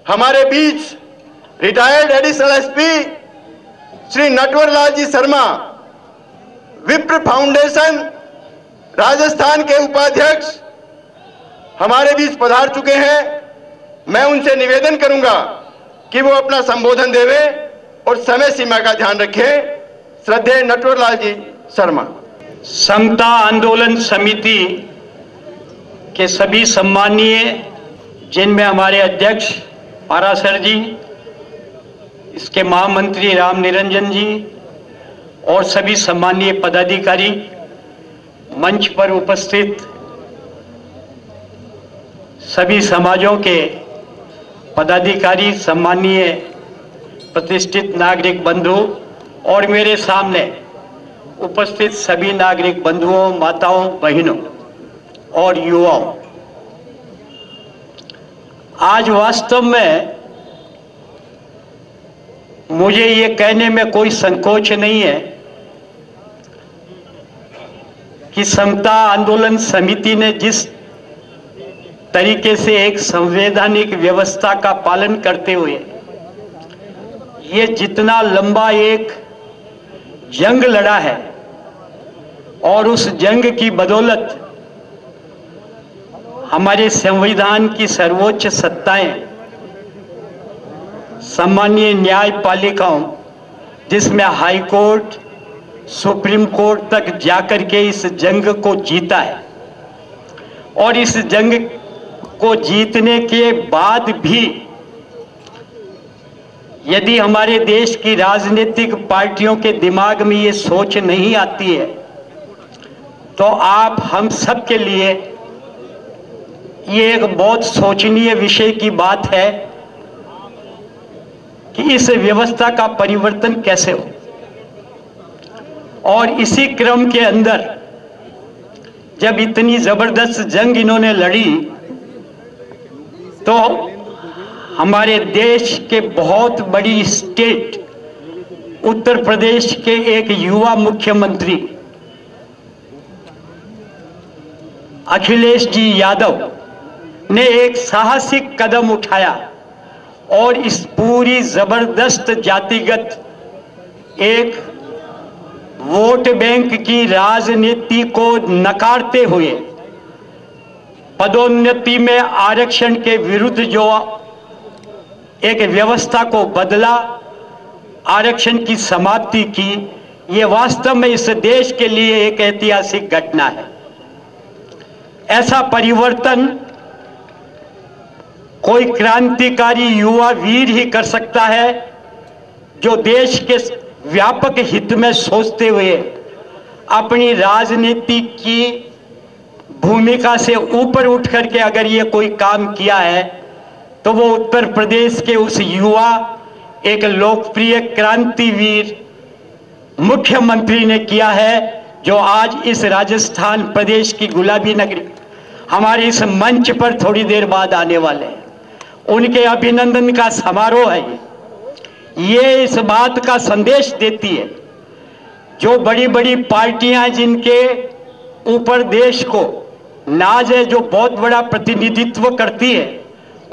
हमारे बीच retired additional SP Shri Natwar Lal ji Sharma, Vipra foundation Rajasthan के उपाध्यक्ष हमारे बीच पधार चुके हैं। मैं उनसे निवेदन करूंगा कि वो अपना संबोधन देवे और समय सीमा का ध्यान रखें। श्रद्धेय नटवर लाल जी शर्मा। समता आंदोलन समिति के सभी सम्मानीय, जिनमें हमारे अध्यक्ष पारासर जी, इसके महामंत्री राम निरंजन जी और सभी सम्मानीय पदाधिकारी, मंच पर उपस्थित सभी समाजों के पदाधिकारी, सम्मानीय प्रतिष्ठित नागरिक बंधु और मेरे सामने उपस्थित सभी नागरिक बंधुओं, माताओं, बहनों और युवाओं, आज वास्तव में मुझे ये कहने में कोई संकोच नहीं है कि समता आंदोलन समिति ने जिस तरीके से एक संवैधानिक व्यवस्था का पालन करते हुए ये जितना लंबा एक जंग लड़ा है और उस जंग की बदौलत हमारे संविधान की सर्वोच्च सत्ताएं, सम्मानीय न्यायपालिकाओं, जिसमें हाई कोर्ट, सुप्रीम कोर्ट तक जाकर के इस जंग को जीता है, और इस जंग को जीतने के बाद भी यदि हमारे देश की राजनीतिक पार्टियों के दिमाग में ये सोच नहीं आती है, तो आप हम सब के लिए ये एक बहुत सोचनीय विषय की बात है कि इस व्यवस्था का परिवर्तन कैसे हो। और इसी क्रम के अंदर जब इतनी जबरदस्त जंग इन्होंने लड़ी, तो हमारे देश के बहुत बड़ी स्टेट उत्तर प्रदेश के एक युवा मुख्यमंत्री अखिलेश जी यादव ने एक साहसिक कदम उठाया और इस पूरी जबरदस्त जातिगत एक वोट बैंक की राजनीति को नकारते हुए पदोन्नति में आरक्षण के विरुद्ध जो एक व्यवस्था को बदला, आरक्षण की समाप्ति की, ये वास्तव में इस देश के लिए एक ऐतिहासिक घटना है। ऐसा परिवर्तन कोई क्रांतिकारी युवा वीर ही कर सकता है, जो देश के व्यापक हित में सोचते हुए अपनी राजनीति की भूमिका से ऊपर उठ करके अगर ये कोई काम किया है, तो वो उत्तर प्रदेश के उस युवा, एक लोकप्रिय क्रांतिवीर मुख्यमंत्री ने किया है, जो आज इस राजस्थान प्रदेश की गुलाबी नगरी हमारे इस मंच पर थोड़ी देर बाद आने वाले हैं। उनके अभिनंदन का समारोह है। ये इस बात का संदेश देती है, जो बड़ी बड़ी पार्टियां जिनके ऊपर देश को नाज है, जो बहुत बड़ा प्रतिनिधित्व करती है,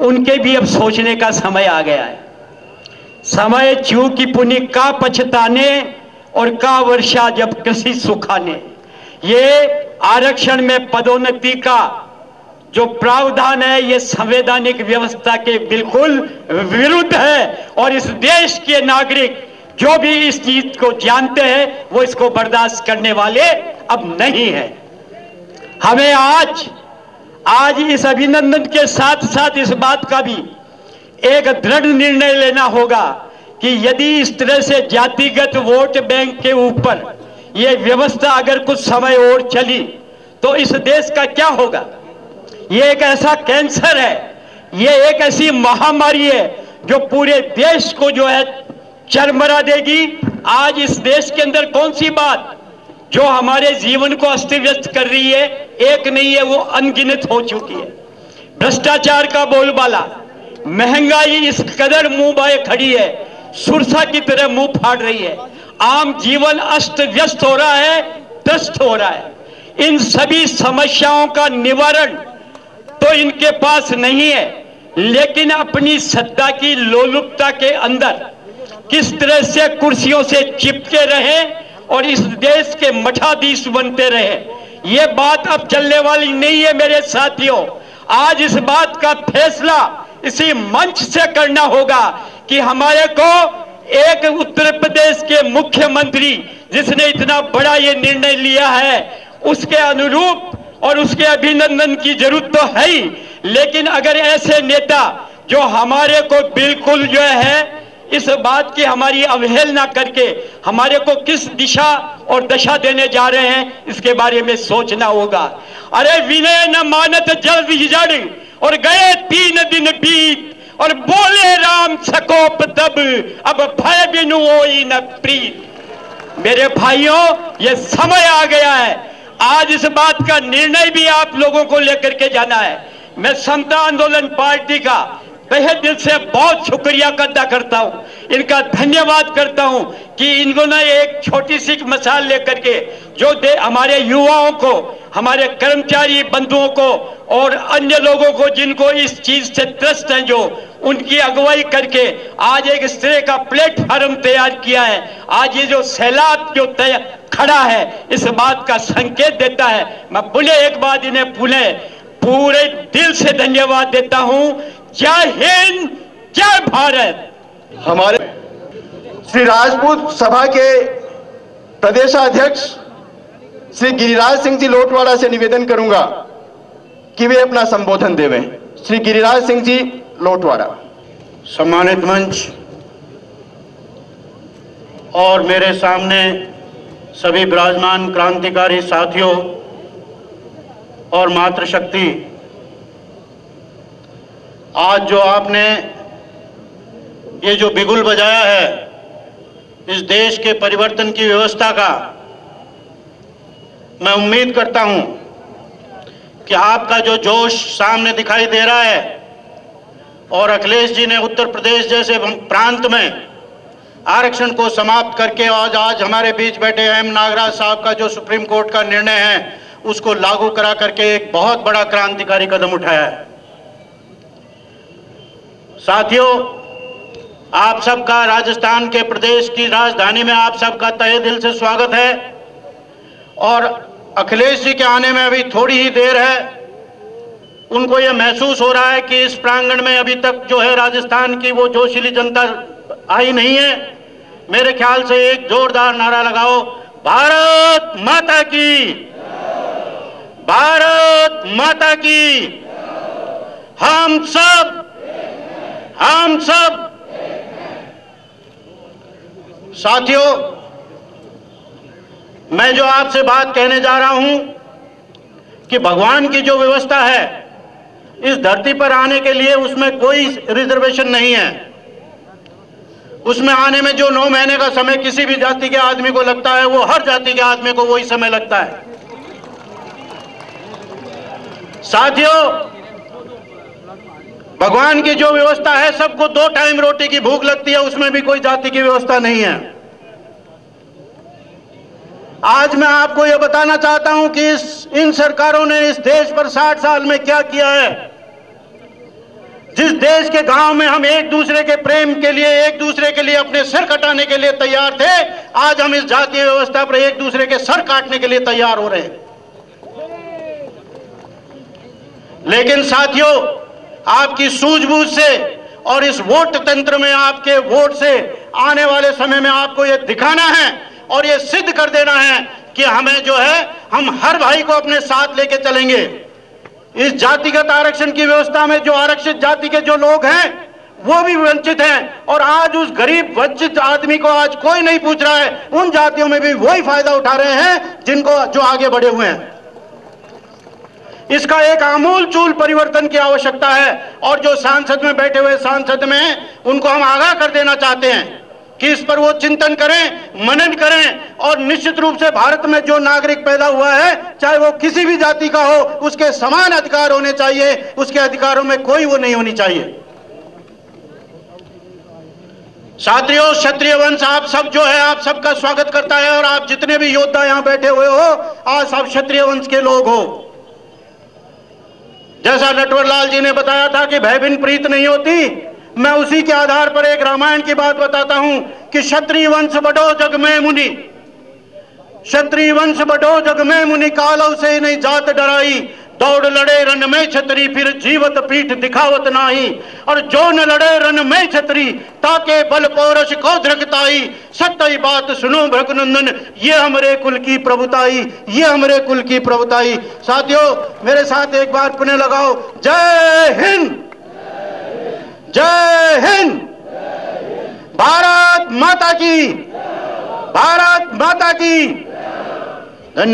उनके भी अब सोचने का समय आ गया है। समय चूकी पुनि का पछताने और का वर्षा जब कृषि सुखाने। ये आरक्षण में पदोन्नति का जो प्रावधान है, ये संवैधानिक व्यवस्था के बिल्कुल विरुद्ध है, और इस देश के नागरिक जो भी इस चीज को जानते हैं, वो इसको बर्दाश्त करने वाले अब नहीं है। हमें आज इस अभिनंदन के साथ साथ इस बात का भी एक दृढ़ निर्णय लेना होगा कि यदि इस तरह से जातिगत वोट बैंक के ऊपर यह व्यवस्था अगर कुछ समय और चली, तो इस देश का क्या होगा। ये एक ऐसा कैंसर है, ये एक ऐसी महामारी है जो पूरे देश को जो है चरमरा देगी। आज इस देश के अंदर कौन सी बात जो हमारे जीवन को अस्त व्यस्त कर रही है, एक नहीं है, वो अनगिनत हो चुकी है। भ्रष्टाचार का बोलबाला, महंगाई इस कदर मुंह बाए खड़ी है, सुरसा की तरह मुंह फाड़ रही है, आम जीवन अस्त व्यस्त हो रहा है, त्रस्त हो रहा है। इन सभी समस्याओं का निवारण तो इनके पास नहीं है, लेकिन अपनी सत्ता की लोलुपता के अंदर किस तरह से कुर्सियों से चिपके रहे और इस देश के मठाधीश बनते रहे, ये बात अब चलने वाली नहीं है मेरे साथियों। आज इस बात का फैसला इसी मंच से करना होगा कि हमारे को एक उत्तर प्रदेश के मुख्यमंत्री जिसने इतना बड़ा ये निर्णय लिया है उसके अनुरूप और उसके अभिनंदन की जरूरत तो है ही, लेकिन अगर ऐसे नेता जो हमारे को बिल्कुल जो है इस बात की हमारी अवहेलना करके हमारे को किस दिशा और दशा देने जा रहे हैं इसके बारे में सोचना होगा। अरे विनय न मानत जल विजड़ और गए 3 दिन बीत और बोले राम सकोप तब अब भय बिनु होई न प्रीत। मेरे भाइयों, ये समय आ गया है, आज इस बात का निर्णय भी आप लोगों को लेकर के जाना है। मैं समता आंदोलन पार्टी का तहे दिल से बहुत शुक्रिया अदा करता हूं, इनका धन्यवाद करता हूं कि इन्होंने एक छोटी सी मिसाल लेकर के जो हमारे युवाओं को, हमारे कर्मचारी बंधुओं को और अन्य लोगों को जिनको इस चीज से त्रस्त हैं, जो उनकी अगुवाई करके आज एक इस तरह का प्लेटफॉर्म तैयार किया है। आज ये जो सैलाब जो खड़ा है इस बात का संकेत देता है। मैं पुनः एक बार इन्हें पूरे दिल से धन्यवाद देता हूं। जय हिंद, जय भारत। हमारे श्री राजपूत सभा के प्रदेशाध्यक्ष श्री गिरिराज सिंह जी लोटवाड़ा से निवेदन करूंगा कि वे अपना संबोधन देवें। श्री गिरिराज सिंह जी लोटवाड़ा। सम्मानित मंच और मेरे सामने सभी विराजमान क्रांतिकारी साथियों और मातृशक्ति, आज जो आपने ये जो बिगुल बजाया है इस देश के परिवर्तन की व्यवस्था का, मैं उम्मीद करता हूं कि आपका जो जोश सामने दिखाई दे रहा है और अखिलेश जी ने उत्तर प्रदेश जैसे प्रांत में आरक्षण को समाप्त करके आज हमारे बीच बैठे एम नागराज साहब का जो सुप्रीम कोर्ट का निर्णय है उसको लागू करा करके एक बहुत बड़ा क्रांतिकारी कदम उठाया है। साथियों, आप सबका राजस्थान के प्रदेश की राजधानी में आप सबका तहे दिल से स्वागत है और अखिलेश जी के आने में अभी थोड़ी ही देर है। उनको यह महसूस हो रहा है कि इस प्रांगण में अभी तक जो है राजस्थान की वो जोशीली जनता आई नहीं है। मेरे ख्याल से एक जोरदार नारा लगाओ, भारत माता की, भारत माता की। हम सब साथियों, मैं जो आपसे बात कहने जा रहा हूं कि भगवान की जो व्यवस्था है इस धरती पर आने के लिए उसमें कोई रिजर्वेशन नहीं है। उसमें आने में जो 9 महीने का समय किसी भी जाति के आदमी को लगता है वो हर जाति के आदमी को वही समय लगता है। साथियों, भगवान की जो व्यवस्था है सबको 2 टाइम रोटी की भूख लगती है, उसमें भी कोई जाति की व्यवस्था नहीं है। आज मैं आपको यह बताना चाहता हूं कि इन सरकारों ने इस देश पर 60 साल में क्या किया है। जिस देश के गांव में हम एक दूसरे के प्रेम के लिए, एक दूसरे के लिए अपने सर कटाने के लिए तैयार थे, आज हम इस जातीय व्यवस्था पर एक दूसरे के सर काटने के लिए तैयार हो रहे हैं। लेकिन साथियों, आपकी सूझबूझ से और इस वोट तंत्र में आपके वोट से आने वाले समय में आपको यह दिखाना है और यह सिद्ध कर देना है कि हमें जो है हम हर भाई को अपने साथ लेके चलेंगे। इस जातिगत आरक्षण की व्यवस्था में जो आरक्षित जाति के जो लोग हैं वो भी वंचित हैं और आज उस गरीब वंचित आदमी को आज कोई नहीं पूछ रहा है। उन जातियों में भी वही फायदा उठा रहे हैं जिनको जो आगे बढ़े हुए हैं। इसका एक आमूल चूल परिवर्तन की आवश्यकता है और जो सांसद में बैठे हुए सांसद में उनको हम आगाह कर देना चाहते हैं कि इस पर वो चिंतन करें, मनन करें और निश्चित रूप से भारत में जो नागरिक पैदा हुआ है चाहे वो किसी भी जाति का हो, उसके समान अधिकार होने चाहिए, उसके अधिकारों में कोई वो नहीं होनी चाहिए। साथियों, क्षत्रिय वंश आप सब जो है आप सबका स्वागत करता है और आप जितने भी योद्धा यहां बैठे हुए हो आज सब क्षत्रिय वंश के लोग हो। जैसा नटवरलाल जी ने बताया था कि भय बिन प्रीत नहीं होती, मैं उसी के आधार पर एक रामायण की बात बताता हूं कि क्षत्रिय वंश बड़ो जग में मुनि, क्षत्रिय वंश बड़ो जग में मुनि, कालव से नहीं जात डराई, दौड़ लड़े रन में छतरी, फिर जीवत पीठ दिखावत नाही, और जो न लड़े रन में छतरी, ताके बल पौरष को धृकताई, सत्य बात सुनो भृगनंदन, ये हमारे कुल की प्रभुताई, ये हमारे कुल की प्रभुताई। साथियों, मेरे साथ एक बार पुनः लगाओ, जय हिंद, जय हिंद, भारत माता की, भारत माता की। धन्यवाद।